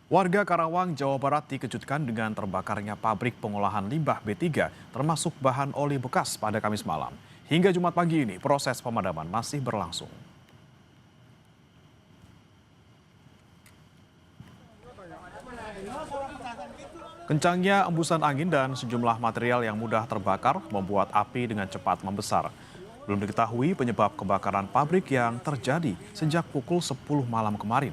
Warga Karawang, Jawa Barat dikejutkan dengan terbakarnya pabrik pengolahan limbah B3 termasuk bahan oli bekas pada Kamis malam. Hingga Jumat pagi ini proses pemadaman masih berlangsung. Kencangnya embusan angin dan sejumlah material yang mudah terbakar membuat api dengan cepat membesar. Belum diketahui penyebab kebakaran pabrik yang terjadi sejak pukul 10 malam kemarin.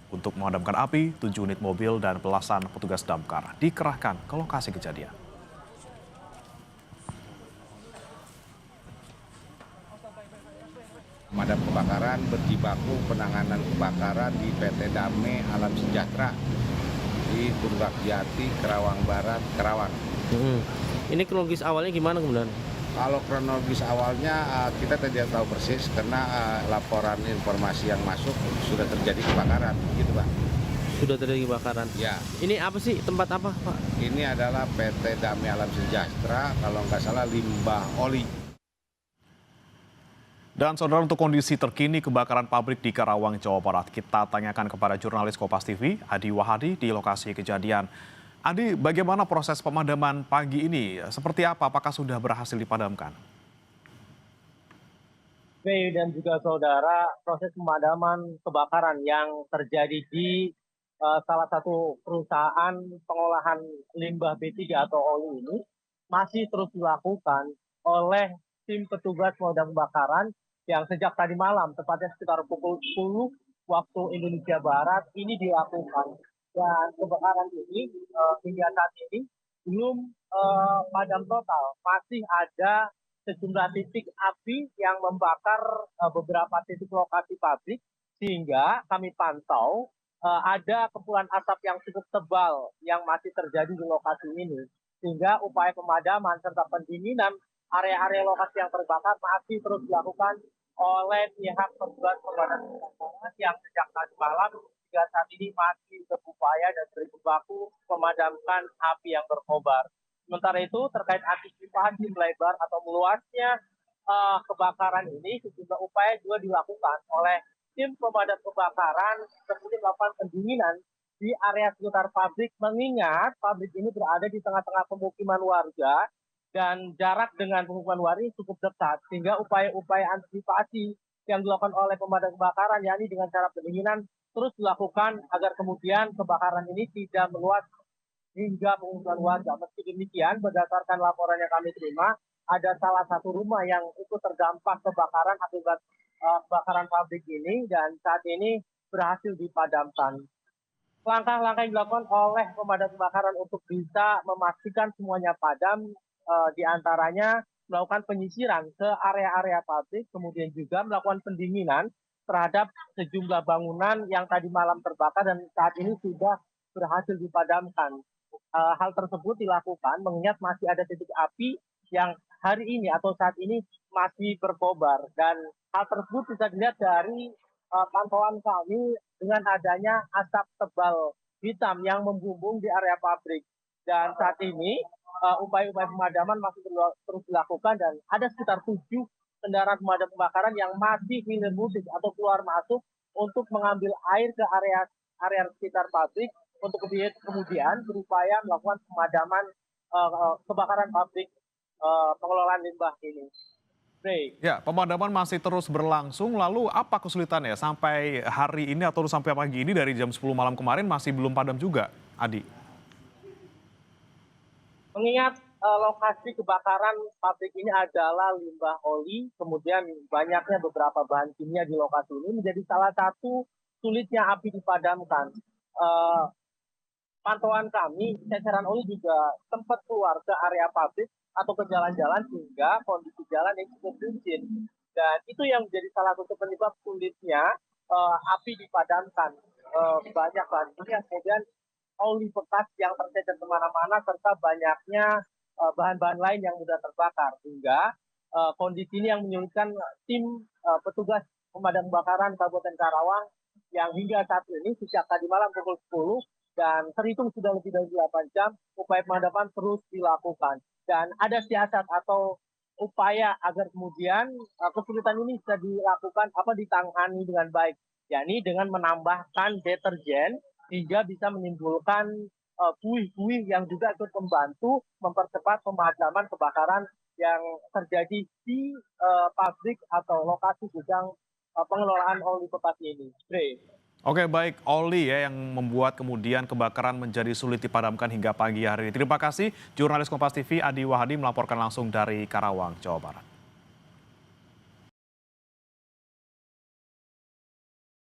Untuk memadamkan api, 7 unit mobil dan belasan petugas damkar dikerahkan ke lokasi kejadian. Pemadam kebakaran berjibaku penanganan kebakaran di PT Dame Alam Sejahtera di Tunggak Jati, Kerawang Barat, Kerawang. Mhm. Ini kronologis awalnya gimana kemudian? Kalau kronologis awalnya kita tidak tahu persis karena laporan informasi yang masuk sudah terjadi kebakaran, gitu Pak. Sudah terjadi kebakaran. Ya, Ini apa sih? Tempat apa, Pak? ini adalah PT Dame Alam Sejahtera, kalau nggak salah limbah oli. Dan saudara, untuk kondisi terkini kebakaran pabrik di Karawang, Jawa Barat, kita tanyakan kepada jurnalis Kompas TV, Adi Wahadi di lokasi kejadian. Adi, bagaimana proses pemadaman pagi ini? Seperti apa? Apakah sudah berhasil dipadamkan? Dan juga saudara, proses pemadaman kebakaran yang terjadi di salah satu perusahaan pengolahan limbah B3 atau oli ini masih terus dilakukan oleh tim petugas pemadam kebakaran yang sejak tadi malam, tepatnya sekitar pukul 10 waktu Indonesia Barat, ini dilakukan. Dan kebakaran ini hingga saat ini belum padam total, masih ada sejumlah titik api yang membakar beberapa titik lokasi pabrik, sehingga kami pantau ada kepulan asap yang cukup tebal yang masih terjadi di lokasi ini. Sehingga upaya pemadaman serta pendinginan area-area lokasi yang terbakar masih terus dilakukan oleh pihak petugas pemadam kebakaran yang sejak tadi malam hingga saat ini masih berupaya dan berjibaku memadamkan api yang berkobar. Sementara itu terkait antisipasi melebar atau meluasnya kebakaran ini, sejumlah upaya juga dilakukan oleh tim pemadam kebakaran seperti melakukan pendinginan di area sekitar pabrik, mengingat pabrik ini berada di tengah-tengah pemukiman warga dan jarak dengan pemukiman warga cukup dekat, sehingga upaya-upaya antisipasi yang dilakukan oleh pemadam kebakaran, yakni dengan cara pendinginan, terus dilakukan agar kemudian kebakaran ini tidak meluas hingga pemukiman warga. Meski demikian, berdasarkan laporan yang kami terima, ada salah satu rumah yang ikut terdampak kebakaran akibat kebakaran pabrik ini dan saat ini berhasil dipadamkan. Langkah-langkah yang dilakukan oleh pemadam kebakaran untuk bisa memastikan semuanya padam, diantaranya melakukan penyisiran ke area-area pabrik, kemudian juga melakukan pendinginan terhadap sejumlah bangunan yang tadi malam terbakar dan saat ini sudah berhasil dipadamkan. Hal tersebut dilakukan mengingat masih ada titik api yang hari ini atau saat ini masih berkobar dan hal tersebut bisa dilihat dari pantauan kami dengan adanya asap tebal hitam yang membumbung di area pabrik. Dan saat ini upaya-upaya pemadaman masih terus dilakukan dan ada sekitar 7 kendaraan pemadam kebakaran yang masih hilir mudik atau keluar masuk untuk mengambil air ke area area sekitar pabrik untuk kemudian berupaya melakukan pemadaman kebakaran pabrik pengelolaan limbah ini. Baik. Ya, pemadaman masih terus berlangsung. Lalu apa kesulitannya sampai hari ini atau sampai pagi ini dari jam 10 malam kemarin masih belum padam juga, Adi? Mengingat lokasi kebakaran pabrik ini adalah limbah oli, kemudian banyaknya beberapa bahan kimia di lokasi ini menjadi salah satu sulitnya api dipadamkan. Eh, Pantauan kami, ceceran oli juga sempat keluar ke area pabrik atau ke jalan-jalan sehingga kondisi jalan yang cukup licin. Dan itu yang menjadi salah satu penyebab sulitnya api dipadamkan. Banyak bahan kimia, kemudian oli bekas yang tercecer kemana-mana serta banyaknya bahan-bahan lain yang mudah terbakar hingga kondisi ini yang menyulitkan tim petugas pemadam kebakaran Kabupaten Karawang yang hingga saat ini sejak tadi malam pukul 10 dan terhitung sudah lebih dari 8 jam upaya pemadaman terus dilakukan dan ada siasat atau upaya agar kemudian kesulitan ini bisa dilakukan ditangani dengan baik, yakni dengan menambahkan deterjen sehingga bisa menimbulkan buih-buih yang juga ikut membantu mempercepat pemadaman kebakaran yang terjadi di pabrik atau lokasi gudang pengelolaan oli bekas ini. Bre. Oke, baik, oli ya yang membuat kemudian kebakaran menjadi sulit dipadamkan hingga pagi hari ini. Terima kasih jurnalis Kompas TV Adi Wahadi melaporkan langsung dari Karawang, Jawa Barat.